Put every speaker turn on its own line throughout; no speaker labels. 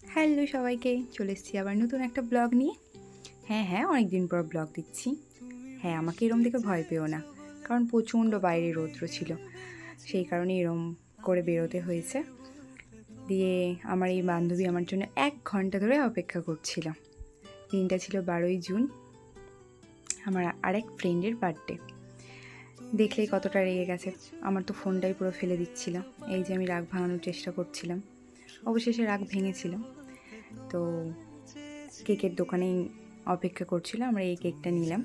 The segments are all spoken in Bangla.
হ্যালো সবাইকে, চলে এসেছি আবার নতুন একটা ব্লগ নিয়ে। হ্যাঁ, অনেক দিন পর ব্লগ দিচ্ছি। হ্যাঁ, আমাকে এরম দেখে ভয় পেও না, কারণ প্রচণ্ড বাইরে রৌদ্র ছিল, সেই কারণে এরম করে বেরোতে হয়েছে। দিয়ে আমার এই বান্ধবী আমার জন্য 1 ঘন্টা ধরে অপেক্ষা করছিল। দিনটা ছিল 12ই জুন, আমার আরেক ফ্রেন্ডের বার্থডে। দেখলেই কতটা রেগে গেছে, আমার তো ফোনটাই পুরো ফেলে দিচ্ছিল। এই যে আমি রাগ ভাঙানোর চেষ্টা করছিলাম, অবশেষে রাগ ভেঙেছিল। তো কেকের দোকানেই অপেক্ষা করছিল, আমরা এই কেকটা নিলাম।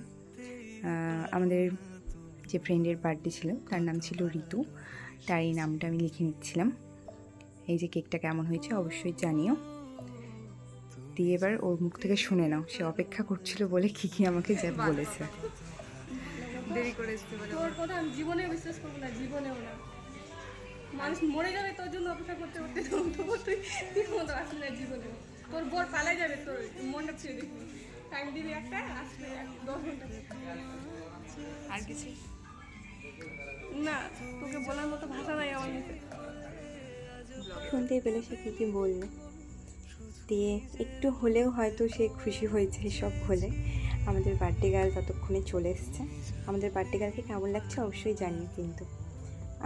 আমাদের যে ফ্রেন্ডের বার্থডে ছিল তার নাম ছিল ঋতু, তার এই নামটা আমি লিখে নিচ্ছিলাম। এই যে কেকটা কেমন হয়েছে অবশ্যই জানিও। দিয়ে এবার ওর মুখ থেকে শুনে নাও সে অপেক্ষা করছিল বলে কী কী আমাকে যা বলেছে।
দেরি করে আসতে পারে। তোর কথা আমি জীবনে বিশ্বাস করবো না, জীবনেও না। মানুষ মরে যাবে তোর জন্য অপেক্ষা করতে করতে, তুই মতো আসবি না জীবনে। তোর বর পালাই যাবে তোর মণ্ডপ ছেড়ে দেখবি। টাইম দিবি একটা, আসবে 10 ঘন্টা।
আর কিছু
না, তোকে বলার মতো ভাষা নাই আমার মুখে।
শুনতেই পেলে সে কী কী বললো। দিয়ে একটু হলেও হয়তো সে খুশি হয়েছে সব বলে। আমাদের বার্থডে গার্ল ততক্ষণে চলে এসছে। আমাদের বার্থডে গার্লকে কেমন লাগছে অবশ্যই জানিও। কিন্তু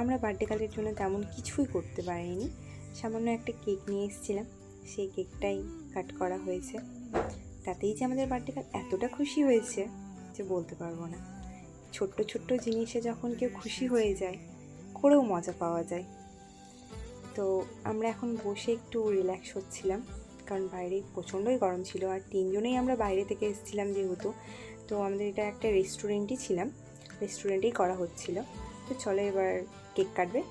আমরা বার্থডে গার্লের জন্য তেমন কিছুই করতে পারিনি, সামান্য একটা কেক নিয়ে এসেছিলাম, সেই কেকটাই কাট করা হয়েছে। তাতেই যে আমাদের বার্থডে গার্ল এতটা খুশি হয়েছে যে বলতে পারবো না। ছোট্ট ছোট্ট জিনিসে যখন কেউ খুশি হয়ে যায়, করেও মজা পাওয়া যায়। তো আমরা এখন বসে একটু রিল্যাক্স হচ্ছিলাম, কারণ বাইরে প্রচণ্ডই গরম ছিল, আর 3 জনেই আমরা বাইরে থেকে এসেছিলাম যেহেতু। তো আমাদের এটা একটা রেস্টুরেন্টই ছিলাম, রেস্টুরেন্টেই করা হচ্ছিল। তো চলো এবার কেক কাটবে।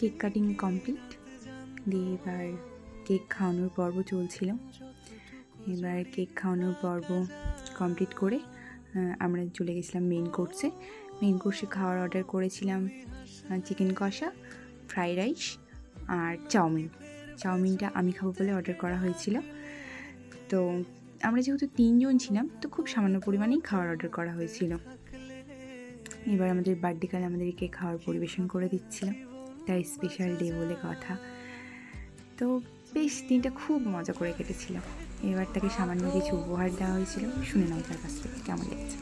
কেক কাটিং কমপ্লিট, দিয়ে এবার কেক খাওয়ানোর পর্ব চলছিল। এবার কেক খাওয়ানোর পর্ব কমপ্লিট করে আমরা চলে গেছিলাম মেন কোর্সে। মেন কোর্সে খাওয়ার অর্ডার করেছিলাম চিকেন কষা, ফ্রাইড রাইস আর চাউমিনটা আমি খাবো বলে অর্ডার করা হয়েছিল। তো আমরা যেহেতু 3 জন ছিলাম, তো খুব সামান্য পরিমাণেই খাওয়ার অর্ডার করা হয়েছিল। এবার আমাদের বার্থডে কাল আমাদেরকে খাওয়ার পরিবেশন করে দিচ্ছিল, তাই স্পেশাল ডে বলে কথা। তো বেশ দিনটা খুব মজা করে কেটেছিল। এবার তাকে সামান্য কিছু উপহার দেওয়া হয়েছিল, শুনে নাও তার কাছ থেকে কেমন লেগেছে।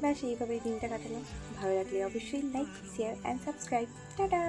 ব্যাস এইভাবেই দিনটা কাটালাম। ভালো লাগলে অবশ্যই like, share and subscribe. Tata.